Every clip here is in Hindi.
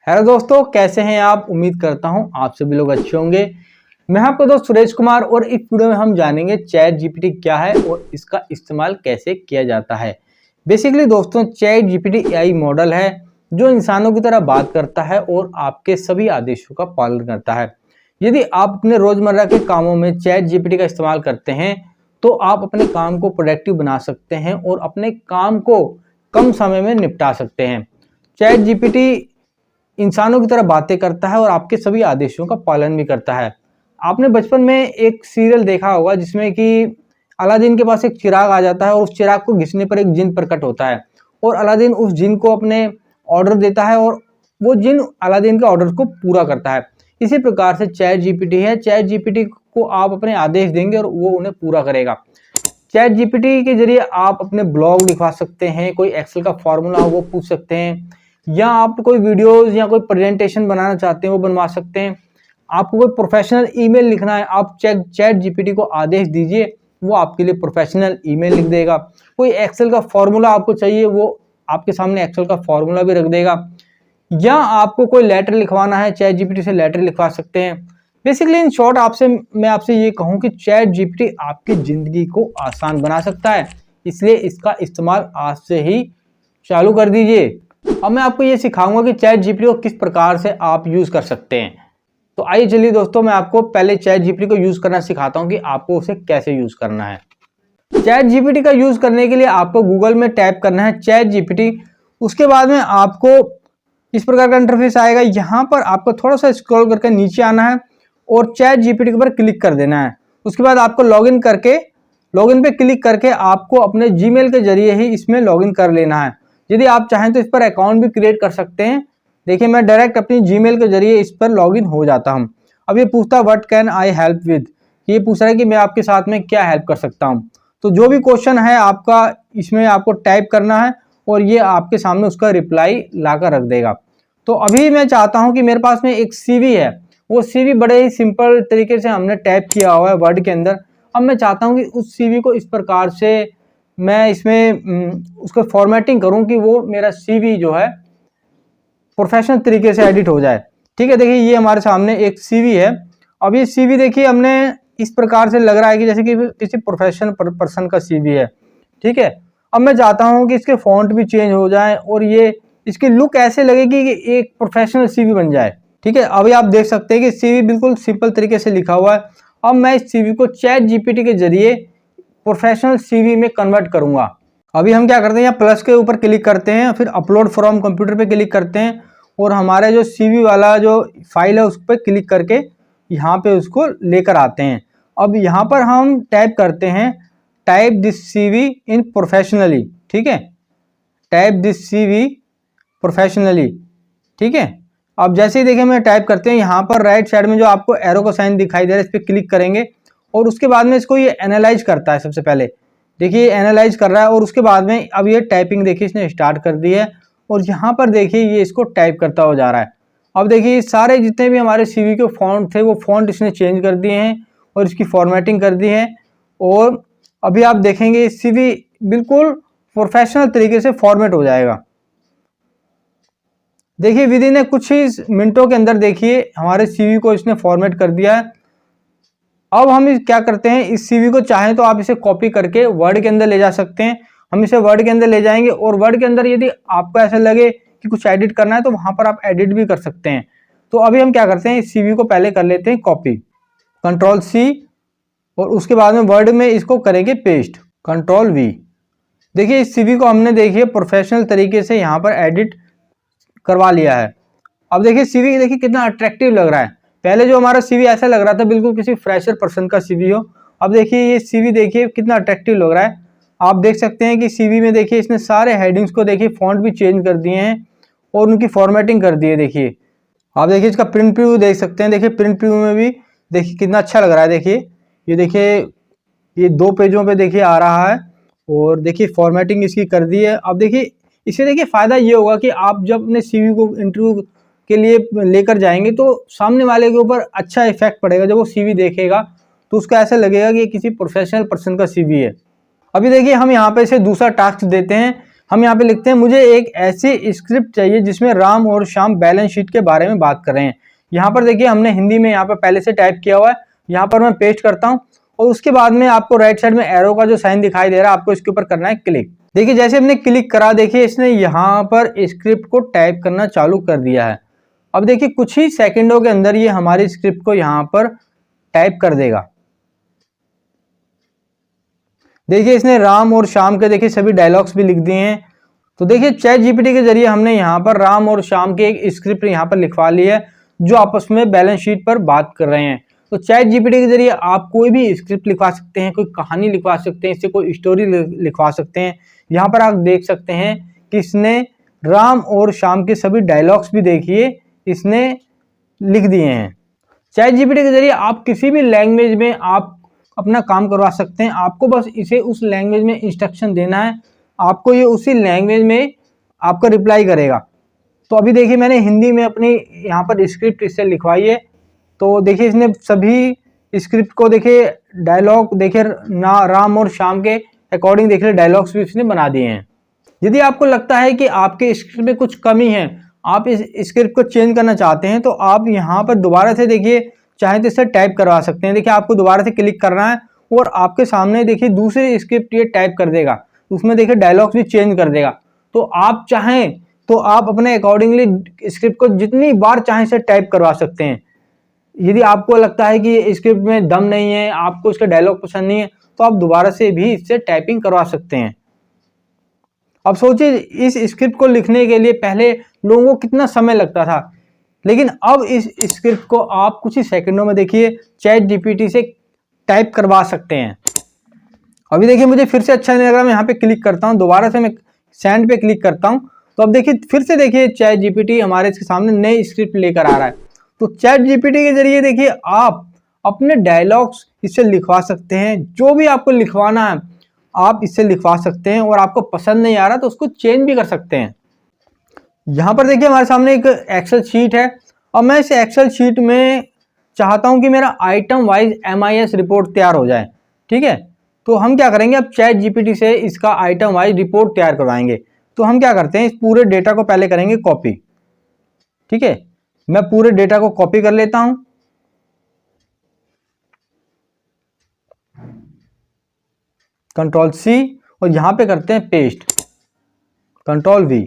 हेलो दोस्तों, कैसे हैं आप। उम्मीद करता हूं आप सभी लोग अच्छे होंगे। मैं आपका दोस्त सुरेश कुमार और इस वीडियो में हम जानेंगे चैट जीपीटी क्या है और इसका इस्तेमाल कैसे किया जाता है। बेसिकली दोस्तों, चैट जीपीटी एआई मॉडल है जो इंसानों की तरह बात करता है और आपके सभी आदेशों का पालन करता है। यदि आप अपने रोजमर्रा के कामों में चैट जीपीटी का इस्तेमाल करते हैं तो आप अपने काम को प्रोडक्टिव बना सकते हैं और अपने काम को कम समय में निपटा सकते हैं। चैट जीपीटी इंसानों की तरह बातें करता है और आपके सभी आदेशों का पालन भी करता है। आपने बचपन में एक सीरियल देखा होगा जिसमें कि अलादीन के पास एक चिराग आ जाता है और उस चिराग को घिसने पर एक जिन प्रकट होता है और अलादीन उस जिन को अपने ऑर्डर देता है और वो जिन अलादीन के ऑर्डर को पूरा करता है। इसी प्रकार से चैट जीपीटी है। चैट जीपीटी को आप अपने आदेश देंगे और वो उन्हें पूरा करेगा। चैट जीपीटी के जरिए आप अपने ब्लॉग लिखवा सकते हैं, कोई एक्सेल का फॉर्मूला हो वो पूछ सकते हैं, या आप कोई वीडियोस या कोई प्रेजेंटेशन बनाना चाहते हैं वो बनवा सकते हैं। आपको कोई प्रोफेशनल ईमेल लिखना है, आप चैट जीपीटी को आदेश दीजिए, वो आपके लिए प्रोफेशनल ईमेल लिख देगा। कोई एक्सेल का फॉर्मूला आपको चाहिए, वो आपके सामने एक्सेल का फॉर्मूला भी रख देगा। या आपको कोई लेटर लिखवाना है, चैट जीपीटी से लेटर लिखवा सकते हैं। बेसिकली इन शॉर्ट मैं आपसे ये कहूँ कि चैट जीपीटी आपकी ज़िंदगी को आसान बना सकता है, इसलिए इसका इस्तेमाल आज से ही चालू कर दीजिए। अब मैं आपको ये सिखाऊंगा कि चैट जीपीटी को किस प्रकार से आप यूज़ कर सकते हैं। तो आइए चलिए दोस्तों, मैं आपको पहले चैट जीपीटी को यूज़ करना सिखाता हूँ कि आपको उसे कैसे यूज़ करना है। चैट जीपीटी का यूज़ करने के लिए आपको गूगल में टाइप करना है चैट जीपीटी। उसके बाद में आपको इस प्रकार का इंटरफेस आएगा। यहाँ पर आपको थोड़ा सा स्क्रॉल करके नीचे आना है और चैट जीपीटी के ऊपर क्लिक कर देना है। उसके बाद आपको लॉगिन पे क्लिक करके आपको अपने जीमेल के जरिए ही इसमें लॉगिन कर लेना है। यदि आप चाहें तो इस पर अकाउंट भी क्रिएट कर सकते हैं। देखिए, मैं डायरेक्ट अपनी जीमेल के जरिए इस पर लॉगिन हो जाता हूं। अब ये पूछता है what can I help with, ये पूछ रहा है कि मैं आपके साथ में क्या हेल्प कर सकता हूं। तो जो भी क्वेश्चन है आपका इसमें आपको टाइप करना है और ये आपके सामने उसका रिप्लाई ला कर रख देगा। तो अभी मैं चाहता हूँ कि मेरे पास में एक CV है, वो CV बड़े ही सिंपल तरीके से हमने टाइप किया हुआ है वर्ड के अंदर। अब मैं चाहता हूँ कि उस CV को इस प्रकार से मैं इसमें उसको फॉर्मेटिंग करूं कि वो मेरा CV जो है प्रोफेशनल तरीके से एडिट हो जाए। ठीक है, देखिए ये हमारे सामने एक CV है। अब ये CV देखिए हमने इस प्रकार से लग रहा है कि जैसे कि किसी प्रोफेशनल पर्सन का CV है। ठीक है, अब मैं चाहता हूं कि इसके फॉन्ट भी चेंज हो जाए और ये इसकी लुक ऐसे लगेगी कि एक प्रोफेशनल CV बन जाए। ठीक है, अभी आप देख सकते हैं कि CV बिल्कुल सिंपल तरीके से लिखा हुआ है। अब मैं इस CV को चैट जीपीटी के जरिए प्रोफेशनल CV में कन्वर्ट करूंगा। अभी हम क्या करते हैं, यहाँ प्लस के ऊपर क्लिक करते हैं, फिर अपलोड फ्रॉम कंप्यूटर पे क्लिक करते हैं और हमारे जो CV वाला जो फाइल है उस पर क्लिक करके यहाँ पे उसको लेकर आते हैं। अब यहाँ पर हम टाइप करते हैं type this CV in professionally. ठीक है, टाइप दिस CV प्रोफेशनली। ठीक है, अब जैसे ही देखिए मैं टाइप करते हैं, यहाँ पर राइट साइड में जो आपको एरो का साइन दिखाई दे रहा है इस पर क्लिक करेंगे और उसके बाद में इसको ये एनालाइज करता है। सबसे पहले देखिए एनालाइज कर रहा है और उसके बाद में अब ये टाइपिंग देखिए इसने स्टार्ट कर दी है और यहाँ पर देखिए ये इसको टाइप करता हो जा रहा है। अब देखिए सारे जितने भी हमारे CV के फॉन्ट थे वो फॉन्ट इसने चेंज कर दिए हैं और इसकी फॉर्मेटिंग कर दी है और अभी आप देखेंगे CV बिल्कुल प्रोफेशनल तरीके से फॉर्मेट हो जाएगा। देखिए विद इन कुछ ही मिनटों के अंदर देखिए हमारे CV को इसने फॉर्मेट कर दिया है। अब हम क्या करते हैं, इस CV को चाहें तो आप इसे कॉपी करके वर्ड के अंदर ले जा सकते हैं। हम इसे वर्ड के अंदर ले जाएंगे और वर्ड के अंदर यदि आपको ऐसा लगे कि कुछ एडिट करना है तो वहां पर आप एडिट भी कर सकते हैं। तो अभी हम क्या करते हैं, इस CV को पहले कर लेते हैं कॉपी, Ctrl+C और उसके बाद में वर्ड में इसको करेंगे पेस्ट, Ctrl+V। देखिए इस CV को हमने देखिए प्रोफेशनल तरीके से यहाँ पर एडिट करवा लिया है। अब देखिए CV देखिए कितना अट्रैक्टिव लग रहा है। पहले जो हमारा CV ऐसा लग रहा था बिल्कुल किसी फ्रेशर पर्सन का CV हो। अब देखिए ये CV देखिए कितना अट्रैक्टिव लग रहा है। आप देख सकते हैं कि CV में देखिए इसने सारे हेडिंग्स को देखिए फॉन्ट भी चेंज कर दिए हैं और उनकी फॉर्मेटिंग कर दी है। देखिए आप देखिए इसका प्रिंट प्रीव्यू देख सकते हैं। देखिए प्रिंट प्रीव्यू में भी देखिए कितना अच्छा लग रहा है। देखिए ये 2 पेजों पे देखिए आ रहा है और देखिए फॉर्मेटिंग इसकी कर दी है। अब देखिए इससे देखिए फ़ायदा ये होगा कि आप जब अपने CV को इंटरव्यू के लिए लेकर जाएंगे तो सामने वाले के ऊपर अच्छा इफेक्ट पड़ेगा। जब वो CV देखेगा तो उसको ऐसा लगेगा कि किसी प्रोफेशनल पर्सन का CV है। अभी देखिए हम यहाँ पे इसे दूसरा टास्क देते हैं हम यहाँ पे लिखते हैं मुझे एक ऐसी स्क्रिप्ट चाहिए जिसमें राम और श्याम बैलेंस शीट के बारे में बात कर रहे हैं। यहाँ पर देखिए हमने हिंदी में यहाँ पर पहले से टाइप किया हुआ है, यहाँ पर मैं पेस्ट करता हूँ और उसके बाद में आपको राइट साइड में एरो का जो साइन दिखाई दे रहा है आपको इसके ऊपर करना है क्लिक। देखिए जैसे हमने क्लिक करा, देखिए इसने यहाँ पर स्क्रिप्ट को टाइप करना चालू कर दिया है। अब देखिए कुछ ही सेकंडों के अंदर ये हमारी स्क्रिप्ट को यहाँ पर टाइप कर देगा। देखिए इसने राम और श्याम के देखिए सभी डायलॉग्स भी लिख दिए हैं। तो देखिए चैट जीपीटी के जरिए हमने यहाँ पर राम और श्याम की एक स्क्रिप्ट यहाँ पर लिखवा ली है जो आपस में बैलेंस शीट पर बात कर रहे हैं। तो चैट जीपीटी के जरिए आप कोई भी स्क्रिप्ट लिखवा सकते हैं, कोई कहानी लिखवा सकते हैं, इससे कोई स्टोरी लिखवा सकते हैं। यहाँ पर आप देख सकते हैं कि इसने राम और श्याम के सभी डायलॉग्स भी देखिए इसने लिख दिए हैं। चैट जीपीटी के जरिए आप किसी भी लैंग्वेज में आप अपना काम करवा सकते हैं। आपको बस इसे उस लैंग्वेज में इंस्ट्रक्शन देना है, आपको ये उसी लैंग्वेज में आपका रिप्लाई करेगा। तो अभी देखिए मैंने हिंदी में अपनी यहाँ पर स्क्रिप्ट इससे लिखवाई है। तो देखिए इसने सभी स्क्रिप्ट को देखिए डायलॉग देखिए ना राम और श्याम के अकॉर्डिंग देखिए डायलॉग्स भी इसने बना दिए हैं। यदि आपको लगता है कि आपके स्क्रिप्ट में कुछ कमी है, आप इस स्क्रिप्ट को चेंज करना चाहते हैं, तो आप यहाँ पर दोबारा से देखिए चाहे तो इसे टाइप करवा सकते हैं। देखिए आपको दोबारा से क्लिक करना है और आपके सामने देखिए दूसरी स्क्रिप्ट ये टाइप कर देगा, उसमें देखिए डायलॉग्स भी चेंज कर देगा। तो आप चाहें तो आप अपने अकॉर्डिंगली स्क्रिप्ट को जितनी बार चाहें से टाइप करवा सकते हैं। यदि आपको लगता है कि ये स्क्रिप्ट में दम नहीं है, आपको इसका डायलॉग पसंद नहीं है, तो आप दोबारा से भी इससे टाइपिंग करवा सकते हैं। अब सोचिए इस स्क्रिप्ट को लिखने के लिए पहले लोगों को कितना समय लगता था, लेकिन अब इस स्क्रिप्ट को आप कुछ ही सेकंडों में देखिए चैट जीपीटी से टाइप करवा सकते हैं। अभी देखिए मुझे फिर से अच्छा नहीं लग रहा, मैं यहाँ पे क्लिक करता हूँ, दोबारा से मैं सेंड पे क्लिक करता हूँ। तो अब देखिए फिर से देखिए चैट जीपीटी हमारे इसके सामने नई स्क्रिप्ट लेकर आ रहा है। तो चैट जीपीटी के जरिए देखिए आप अपने डायलॉग्स इससे लिखवा सकते हैं, जो भी आपको लिखवाना है आप इससे लिखवा सकते हैं, और आपको पसंद नहीं आ रहा तो उसको चेंज भी कर सकते हैं। यहाँ पर देखिए हमारे सामने एक एक्सेल शीट है और मैं इस एक्सेल शीट में चाहता हूँ कि मेरा आइटम वाइज MIS रिपोर्ट तैयार हो जाए। ठीक है, तो हम क्या करेंगे, अब चैट जीपीटी से इसका आइटम वाइज रिपोर्ट तैयार करवाएंगे। तो हम क्या करते हैं, इस पूरे डेटा को पहले करेंगे कॉपी। ठीक है, मैं पूरे डेटा को कॉपी कर लेता हूं, Ctrl+C, और यहां पे करते हैं पेस्ट, Ctrl+V।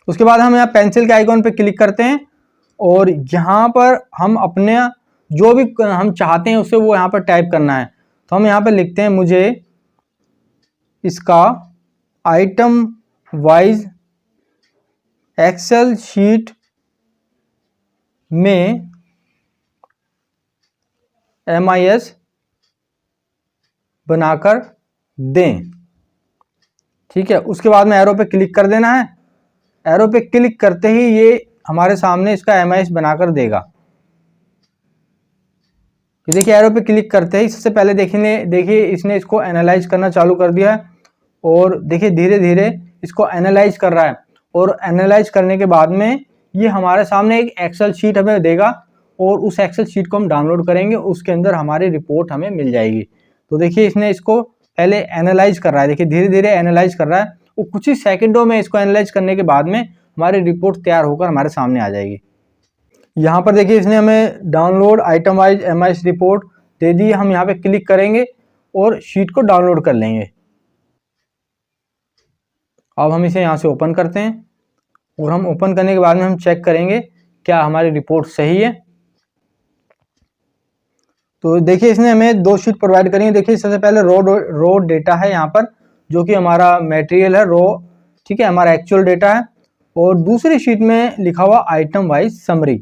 उसके बाद हम यहाँ पेंसिल के आइकॉन पे क्लिक करते हैं और यहाँ पर हम अपने जो भी हम चाहते हैं उसे वो यहाँ पर टाइप करना है। तो हम यहाँ पे लिखते हैं मुझे इसका आइटम वाइज एक्सेल शीट में MIS बनाकर दें। ठीक है, उसके बाद में एरो पे क्लिक कर देना है। एरो पे क्लिक करते ही ये हमारे सामने इसका MIS बनाकर देगा। ये देखिए एरो पे क्लिक करते ही सबसे पहले देखिए इसने इसको एनालाइज करना चालू कर दिया है और देखिए धीरे धीरे इसको एनालाइज कर रहा है, और एनालाइज करने के बाद में ये हमारे सामने एक एक्सेल शीट हमें देगा और उस एक्सेल शीट को हम डाउनलोड करेंगे, उसके अंदर हमारी रिपोर्ट हमें मिल जाएगी। तो देखिए इसने इसको पहले एनालाइज कर रहा है, देखिए धीरे धीरे एनालाइज कर रहा है, वो कुछ ही सेकंडों में इसको एनालाइज करने के बाद में हमारी रिपोर्ट तैयार होकर हमारे सामने आ जाएगी। यहाँ पर देखिए इसने हमें download item wise MIS report दे दी। हम यहाँ पे क्लिक करेंगे और शीट को डाउनलोड कर लेंगे। अब हम इसे यहाँ से ओपन करते हैं और हम ओपन करने के बाद में हम चेक करेंगे क्या हमारी रिपोर्ट सही है। तो देखिए इसने हमें 2 शीट प्रोवाइड करी है। देखिए सबसे पहले रो डेटा है यहाँ पर, जो कि हमारा मटेरियल है रो, ठीक है, हमारा एक्चुअल डेटा है, और दूसरी शीट में लिखा हुआ आइटम वाइज समरी।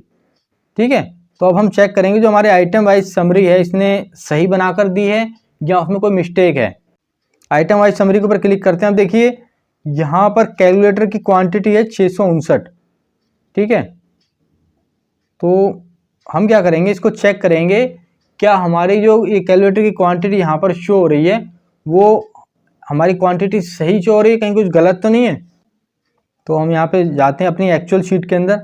ठीक है, तो अब हम चेक करेंगे जो हमारे आइटम वाइज समरी है इसने सही बनाकर दी है या उसमें कोई मिस्टेक है। आइटम वाइज समरी के ऊपर क्लिक करते हैं। अब देखिए यहाँ पर कैलकुलेटर की क्वांटिटी है 659। ठीक है, तो हम क्या करेंगे, इसको चेक करेंगे क्या हमारी जो ये कैलकुलेटर की क्वांटिटी यहाँ पर शो हो रही है वो हमारी क्वांटिटी सही शो हो रही है, कहीं कुछ गलत तो नहीं है। तो हम यहाँ पे जाते हैं अपनी एक्चुअल शीट के अंदर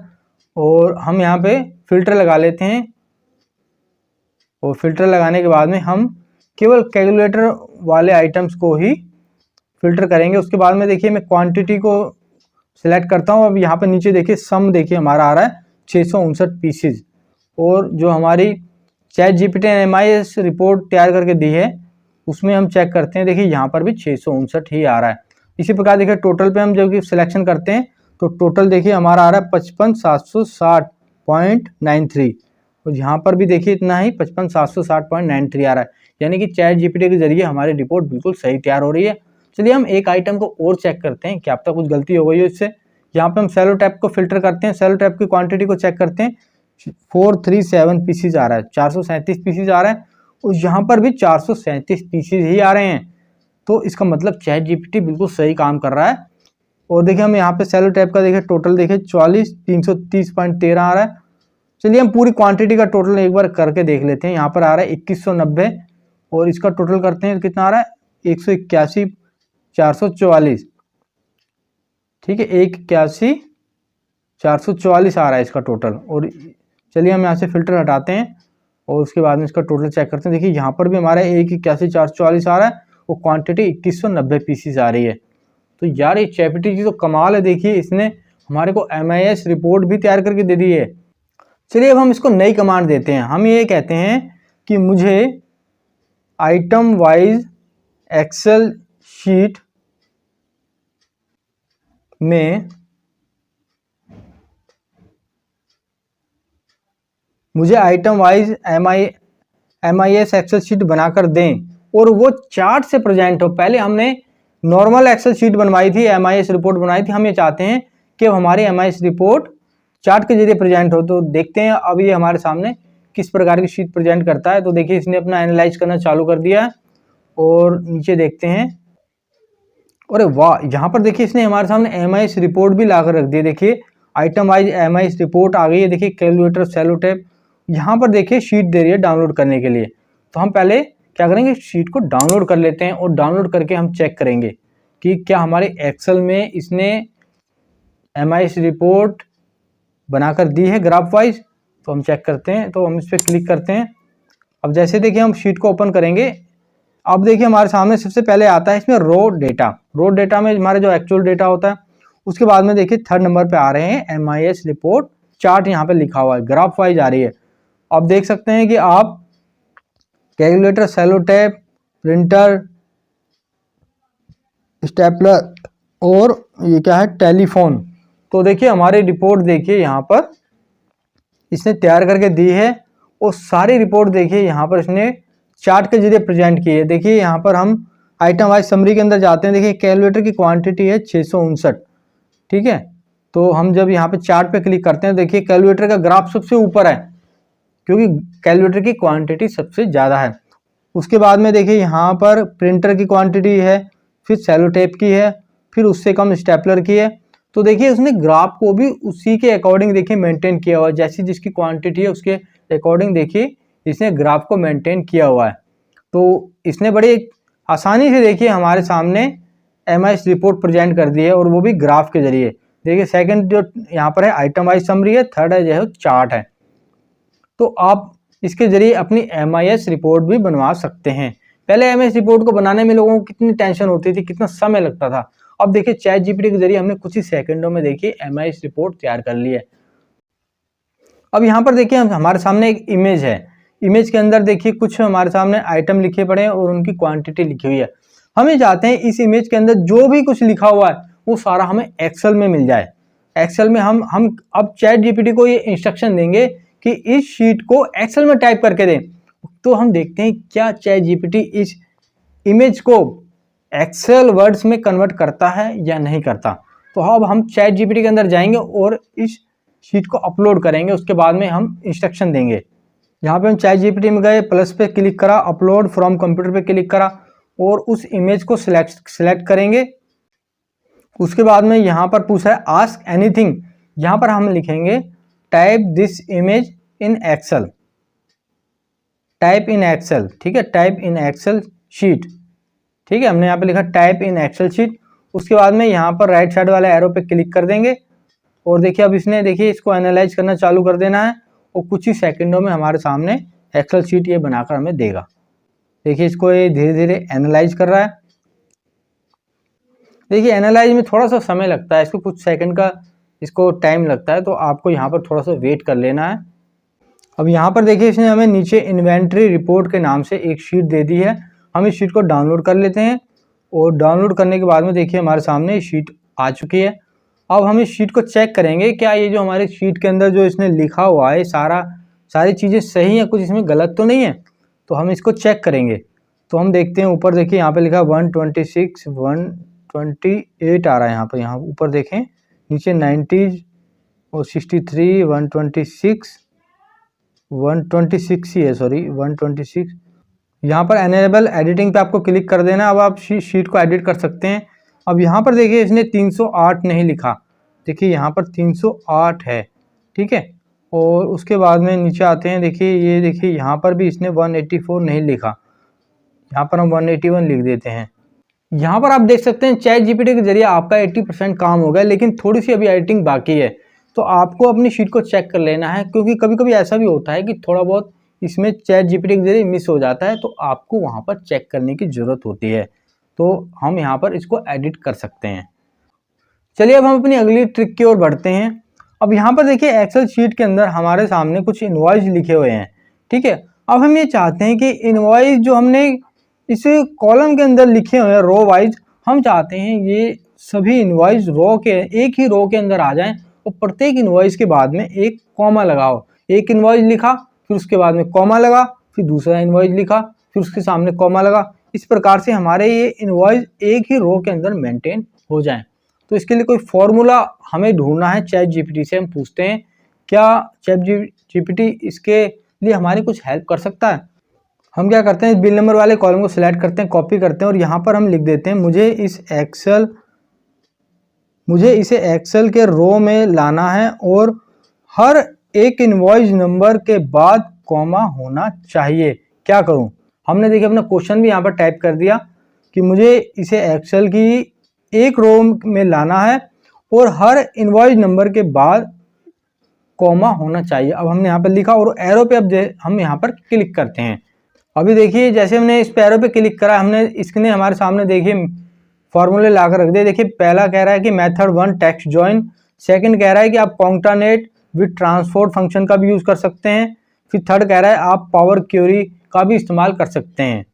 और हम यहाँ पे फिल्टर लगा लेते हैं, और फिल्टर लगाने के बाद में हम केवल कैलकुलेटर वाले आइटम्स को ही फिल्टर करेंगे। उसके बाद में देखिए मैं क्वांटिटी को सिलेक्ट करता हूँ। अब यहाँ पे नीचे देखिए सम देखिए हमारा आ रहा है 659 पीसीज, और जो हमारी चैट जीपीटी ने MIS रिपोर्ट तैयार करके दी है उसमें हम चेक करते हैं, देखिए यहाँ पर भी 659 ही आ रहा है। इसी प्रकार देखिए टोटल पे हम जब सिलेक्शन करते हैं तो टोटल देखिए हमारा आ रहा है 55,760.93, और यहाँ पर भी देखिए इतना ही 55,760.93 आ रहा है, यानी कि चैट जीपीटी के जरिए हमारी रिपोर्ट बिल्कुल सही तैयार हो रही है। चलिए हम एक आइटम को और चेक करते हैं, क्या अब तक कुछ गलती हो गई है इससे। यहाँ पे हम सेलो टैप को फिल्टर करते हैं, सेलो टैप की क्वांटिटी को चेक करते हैं, 437 पीसीज आ रहा है, 437 पीसीज आ रहा है, और यहाँ पर भी 437 पीसीज ही आ रहे हैं। तो इसका मतलब चैट जीपीटी बिल्कुल सही काम कर रहा है। और देखिए हम यहाँ पे सेलो टैप का देखिए टोटल देखिए 44,330.13 आ रहा है। चलिए हम पूरी क्वांटिटी का टोटल एक बार करके देख लेते हैं। यहाँ पर आ रहा है 2190, और इसका टोटल करते हैं कितना आ रहा है 181,444, ठीक है 181,444 आ रहा है इसका टोटल। और चलिए हम यहाँ से फिल्टर हटाते हैं और उसके बाद में इसका टोटल चेक करते हैं। देखिए यहाँ पर भी हमारा 181,444 आ रहा है और क्वांटिटी 2190 पीसीज आ रही है। तो यार ये चैट जी तो कमाल है, देखिए इसने हमारे को MIS रिपोर्ट भी तैयार करके दे दी है। चलिए अब हम इसको नई कमांड देते हैं। हम ये कहते हैं कि मुझे आइटम वाइज एक्सेल शीट में item wise MIS excel sheet बनाकर दें और वो चार्ट से प्रेजेंट हो। पहले हमने नॉर्मल एक्सेल शीट बनवाई थी, MIS रिपोर्ट बनाई थी, हम ये चाहते हैं कि हमारी MIS रिपोर्ट चार्ट के जरिए प्रेजेंट हो। तो देखते हैं अब ये हमारे सामने किस प्रकार की शीट प्रेजेंट करता है। तो देखिए इसने अपना एनालाइज करना चालू कर दिया है और नीचे देखते हैं, अरे वाह, यहाँ पर देखिए इसने हमारे सामने MIS रिपोर्ट भी लाकर रख दी। देखिए आइटम वाइज MIS रिपोर्ट आ गई है। देखिए कैलकुलेटर सेलो टैप, यहाँ पर देखिए शीट दे रही है डाउनलोड करने के लिए। तो हम पहले क्या करेंगे, शीट को डाउनलोड कर लेते हैं और डाउनलोड करके हम चेक करेंगे कि क्या हमारे एक्सेल में इसने MIS रिपोर्ट बनाकर दी है ग्राफ वाइज। तो हम चेक करते हैं, तो हम इस पर क्लिक करते हैं। अब जैसे देखिए हम शीट को ओपन करेंगे, अब देखिए हमारे सामने सबसे पहले आता है इसमें रो डेटा। रो डेटा में हमारे जो एक्चुअल डेटा होता है, उसके बाद में देखिए थर्ड नंबर पे आ रहे हैं MIS रिपोर्ट चार्ट, यहाँ पे लिखा हुआ है ग्राफ वाइज आ रही है। अब देख सकते हैं कि आप कैलकुलेटर सेलो टैप प्रिंटर स्टेपलर और ये क्या है टेलीफोन। तो देखिए हमारी रिपोर्ट देखिए यहाँ पर इसने तैयार करके दी है और सारी रिपोर्ट देखिए यहाँ पर इसने चार्ट के जरिए प्रेजेंट की है। देखिए यहाँ पर हम आइटम वाइज समरी के अंदर जाते हैं। देखिए कैलकुलेटर की क्वांटिटी है 659, ठीक है। तो हम जब यहाँ पे चार्ट पे क्लिक करते हैं, देखिए कैलकुलेटर का ग्राफ सबसे ऊपर है क्योंकि कैलकुलेटर की क्वांटिटी सबसे ज़्यादा है। उसके बाद में देखिए यहाँ पर प्रिंटर की क्वांटिटी है, फिर सेलो टेप की है, फिर उससे कम स्टेपलर की है। तो देखिए उसने ग्राफ को भी उसी के अकॉर्डिंग देखिए मेंटेन किया हुआ है, जैसी जिसकी क्वांटिटी है उसके अकॉर्डिंग देखिए इसने ग्राफ को मेंटेन किया हुआ है। तो इसने बड़ी आसानी से देखिए हमारे सामने MIS रिपोर्ट प्रेजेंट कर दी है और वो भी ग्राफ के जरिए। देखिए सेकंड जो यहाँ पर है आइटम वाइज समरी है, थर्ड है जो है चार्ट है। तो आप इसके जरिए अपनी MIS रिपोर्ट भी बनवा सकते हैं। पहले MIS रिपोर्ट को बनाने में लोगों को कितनी टेंशन होती थी, कितना समय लगता था। अब देखिए चैट जीपीटी के जरिए हमने कुछ ही सेकंडों में देखिए MIS रिपोर्ट तैयार कर ली है। अब यहाँ पर देखिए हमारे सामने एक इमेज है, इमेज के अंदर देखिए कुछ हमारे सामने आइटम लिखे पड़े हैं और उनकी क्वांटिटी लिखी हुई है। हम ये चाहते हैं इस इमेज के अंदर जो भी कुछ लिखा हुआ है वो सारा हमें एक्सेल में मिल जाए। एक्सेल में हम अब चैट जीपीटी को ये इंस्ट्रक्शन देंगे कि इस शीट को एक्सेल में टाइप करके दें। तो हम देखते हैं क्या चैट जीपीटी इस इमेज को एक्सेल वर्ड्स में कन्वर्ट करता है या नहीं करता। तो अब हम चैट जीपीटी के अंदर जाएंगे और इस शीट को अपलोड करेंगे, उसके बाद में हम इंस्ट्रक्शन देंगे। यहाँ पे हम चैट जीपीटी में गए, प्लस पे क्लिक करा, अपलोड फ्रॉम कंप्यूटर पे क्लिक करा और उस इमेज को सिलेक्ट करेंगे। उसके बाद में यहाँ पर पूछा है आस्क एनीथिंग, यहाँ पर हम लिखेंगे type this image in excel, type in excel, ठीक है, टाइप इन एक्सेल शीट, ठीक है। हमने यहाँ पे लिखा टाइप इन एक्सेल शीट। उसके बाद में यहाँ पर राइट साइड वाले एरो पे क्लिक कर देंगे और देखिए अब इसने देखिए इसको एनालाइज करना चालू कर देना है और कुछ ही सेकंडों में हमारे सामने एक्सेल शीट ये बनाकर हमें देगा। देखिए इसको ये धीरे धीरे एनालाइज कर रहा है। देखिए एनालाइज में थोड़ा सा समय लगता है, इसको कुछ सेकंड का इसको टाइम लगता है, तो आपको यहाँ पर थोड़ा सा वेट कर लेना है। अब यहाँ पर देखिए इसने हमें नीचे इन्वेंट्री रिपोर्ट के नाम से एक शीट दे दी है। हम इस शीट को डाउनलोड कर लेते हैं और डाउनलोड करने के बाद में देखिए हमारे सामने शीट आ चुकी है। अब हम इस शीट को चेक करेंगे क्या ये जो हमारी शीट के अंदर जो इसने लिखा हुआ है सारी चीज़ें सही हैं, कुछ इसमें गलत तो नहीं है। तो हम इसको चेक करेंगे। तो हम देखते हैं ऊपर देखिए यहाँ पे लिखा 126 128 आ रहा है यहाँ पर, यहाँ ऊपर देखें नीचे 90 और 63 126 ही है, सॉरी 126। यहाँ पर एनेबल एडिटिंग पे आपको क्लिक कर देना। अब आप शीट को एडिट कर सकते हैं। अब यहाँ पर देखिए इसने 308 नहीं लिखा, देखिए यहाँ पर 308 है, ठीक है। और उसके बाद में नीचे आते हैं, देखिए ये देखिए यहाँ पर भी इसने 184 नहीं लिखा, यहाँ पर हम 181 लिख देते हैं। यहाँ पर आप देख सकते हैं चैट जीपीटी के जरिए आपका 80% काम हो गया, लेकिन थोड़ी सी अभी एडिटिंग बाकी है। तो आपको अपनी शीट को चेक कर लेना है, क्योंकि कभी कभी ऐसा भी होता है कि थोड़ा बहुत इसमें चैट जीपीटी के जरिए मिस हो जाता है, तो आपको वहाँ पर चेक करने की ज़रूरत होती है। तो हम यहाँ पर इसको एडिट कर सकते हैं। चलिए अब हम अपनी अगली ट्रिक की ओर बढ़ते हैं। अब यहाँ पर देखिए एक्सेल शीट के अंदर हमारे सामने कुछ इनवॉइस लिखे हुए हैं, ठीक है। अब हम ये चाहते हैं कि इनवॉइस जो हमने इस कॉलम के अंदर लिखे हुए हैं रो वाइज, हम चाहते हैं ये सभी इनवॉइस रो के एक ही रो के अंदर आ जाएं और प्रत्येक इनवॉइस के बाद में एक कॉमा लगाओ। एक इनवॉइस लिखा, फिर उसके बाद में कॉमा लगा, फिर दूसरा इनवॉइस लिखा, फिर उसके सामने कॉमा लगा। इस प्रकार से हमारे ये इनवॉइस एक ही रो के अंदर मेंटेन हो जाएं। तो इसके लिए कोई फॉर्मूला हमें ढूंढना है। चैट जीपीटी से हम पूछते हैं क्या चैट जीपीटी इसके लिए हमारी कुछ हेल्प कर सकता है। हम क्या करते हैं, बिल नंबर वाले कॉलम को सिलेक्ट करते हैं, कॉपी करते हैं और यहाँ पर हम लिख देते हैं मुझे इसे एक्सेल के रो में लाना है और हर एक इनवॉइस नंबर के बाद कॉमा होना चाहिए। क्या करूं, हमने देखिए अपना क्वेश्चन भी यहाँ पर टाइप कर दिया कि मुझे इसे एक्सेल की एक रो में लाना है और हर इनवॉइस नंबर के बाद कॉमा होना चाहिए। अब हमने यहाँ पर लिखा और एरो पे अब हम यहाँ पर क्लिक करते हैं। अभी देखिए जैसे हमने इस एरो पे क्लिक करा, हमने इसने हमारे सामने देखिए फॉर्मूले लाकर रख दिए। देखिए पहला कह रहा है कि मेथड 1 टेक्स्ट जॉइन, सेकंड कह रहा है कि आप कॉन्कानेट विद ट्रांसपोर्ट फंक्शन का भी यूज़ कर सकते हैं, फिर थर्ड कह रहा है आप पावर क्वेरी का भी इस्तेमाल कर सकते हैं।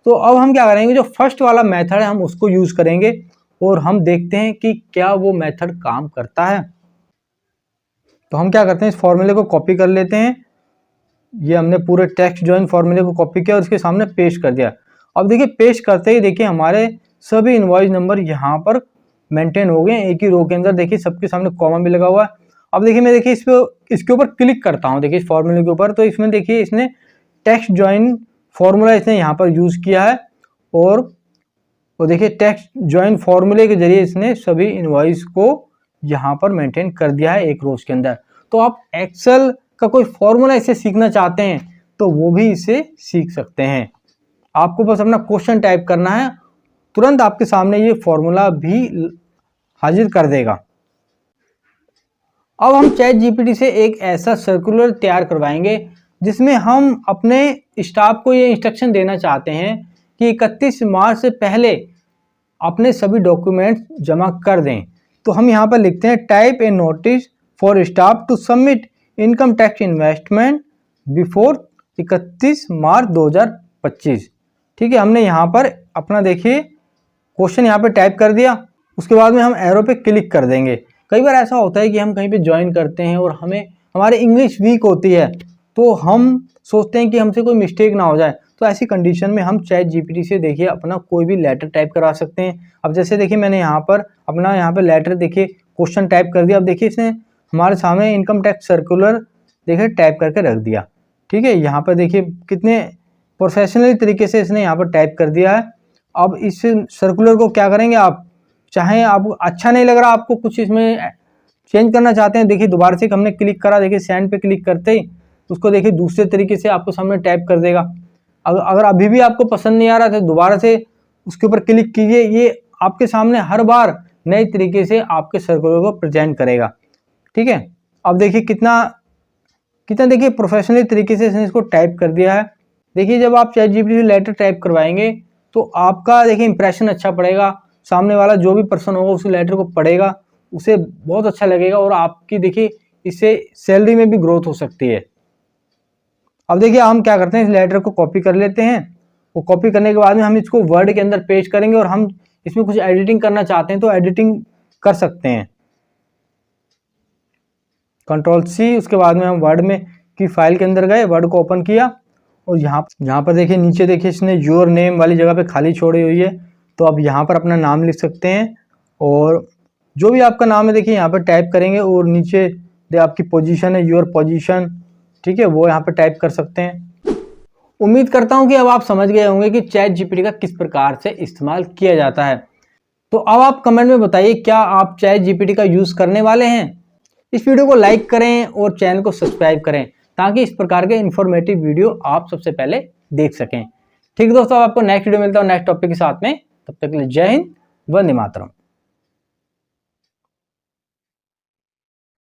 तो अब हम क्या करेंगे, जो फर्स्ट वाला मेथड है हम उसको यूज़ करेंगे और हम देखते हैं कि क्या वो मेथड काम करता है। तो हम क्या करते हैं, इस फॉर्मूले को कॉपी कर लेते हैं। ये हमने पूरे टेक्स्ट जॉइन फॉर्मूले को कॉपी किया और इसके सामने पेस्ट कर दिया। अब देखिए पेस्ट करते ही देखिए हमारे सभी इनवॉइस नंबर यहाँ पर मेंटेन हो गए एक ही रो के अंदर। देखिए सबके सामने कॉमा भी लगा हुआ है। अब देखिए मैं देखिए इसके ऊपर क्लिक करता हूँ, देखिए इस फॉर्मूले के ऊपर, तो इसमें देखिए इसने टेक्स्ट जॉइन फॉर्मूला इसने यहाँ पर यूज़ किया है और देखिए टेक्स्ट जॉइन फॉर्मूले के जरिए इसने सभी इनवॉइस को यहाँ पर मेंटेन कर दिया है एक रोज के अंदर। तो आप एक्सेल का कोई फॉर्मूला इसे सीखना चाहते हैं तो वो भी इसे सीख सकते हैं। आपको बस अपना क्वेश्चन टाइप करना है, तुरंत आपके सामने ये फॉर्मूला भी हाजिर कर देगा। अब हम चैट जीपीटी से एक ऐसा सर्कुलर तैयार करवाएंगे जिसमें हम अपने स्टाफ को ये इंस्ट्रक्शन देना चाहते हैं कि 31 मार्च से पहले अपने सभी डॉक्यूमेंट्स जमा कर दें। तो हम यहाँ पर लिखते हैं type a notice for staff to submit income tax investment before 31 March 2025। ठीक है, हमने यहाँ पर अपना देखिए क्वेश्चन यहाँ पे टाइप कर दिया। उसके बाद में हम एरो पे क्लिक कर देंगे। कई बार ऐसा होता है कि हम कहीं पे ज्वाइन करते हैं और हमारी इंग्लिश वीक होती है, तो हम सोचते हैं कि हमसे कोई मिस्टेक ना हो जाए। तो ऐसी कंडीशन में हम चैट जीपीटी से देखिए अपना कोई भी लेटर टाइप करा सकते हैं। अब जैसे देखिए मैंने यहाँ पर अपना लेटर देखिए क्वेश्चन टाइप कर दिया। अब देखिए इसने हमारे सामने इनकम टैक्स सर्कुलर देखिए टाइप करके रख दिया। ठीक है, यहाँ पर देखिए कितने प्रोफेशनली तरीके से इसने यहाँ पर टाइप कर दिया है। अब इस सर्कुलर को क्या करेंगे, आप चाहे आपको अच्छा नहीं लग रहा, आपको कुछ इसमें चेंज करना चाहते हैं, देखिए दोबारा से हमने क्लिक करा, देखिए सेंड पे क्लिक करते ही उसको देखिए दूसरे तरीके से आपको सामने टाइप कर देगा। अगर अभी भी आपको पसंद नहीं आ रहा तो दोबारा से उसके ऊपर क्लिक कीजिए। ये आपके सामने हर बार नए तरीके से आपके सर्कुलर को प्रेजेंट करेगा। ठीक है, अब देखिए कितना देखिए प्रोफेशनली तरीके से इसने इसको टाइप कर दिया है। देखिए जब आप चैट जीपीटी से लेटर टाइप करवाएंगे तो आपका देखिए इंप्रेशन अच्छा पड़ेगा, सामने वाला जो भी पर्सन होगा उस लेटर को पढ़ेगा, उसे बहुत अच्छा लगेगा और आपकी देखिए इससे सैलरी में भी ग्रोथ हो सकती है। अब देखिए हम क्या करते हैं, इस लेटर को कॉपी कर लेते हैं। वो कॉपी करने के बाद में हम इसको वर्ड के अंदर पेस्ट करेंगे और हम इसमें कुछ एडिटिंग करना चाहते हैं तो एडिटिंग कर सकते हैं। Ctrl+C, उसके बाद में हम वर्ड में की फाइल के अंदर गए, वर्ड को ओपन किया और यहाँ पर देखिए नीचे देखिए इसने योर नेम वाली जगह पे खाली छोड़ी हुई है, तो अब यहाँ पर अपना नाम लिख सकते हैं और जो भी आपका नाम है देखिए यहाँ पर टाइप करेंगे और नीचे जो आपकी पोजीशन है, योर पोजीशन, ठीक है, वो यहाँ पर टाइप कर सकते हैं। उम्मीद करता हूँ कि अब आप समझ गए होंगे कि चैट जीपीटी का किस प्रकार से इस्तेमाल किया जाता है। तो अब आप कमेंट में बताइए, क्या आप चैट जीपीटी का यूज़ करने वाले हैं? इस वीडियो को लाइक करें और चैनल को सब्सक्राइब करें ताकि इस प्रकार के इन्फॉर्मेटिव वीडियो आप सबसे पहले देख सकें। ठीक है दोस्तों, आपको नेक्स्ट वीडियो मिलता है नेक्स्ट टॉपिक के साथ में। तब तक के लिए जय हिंद, वंदे मातरम।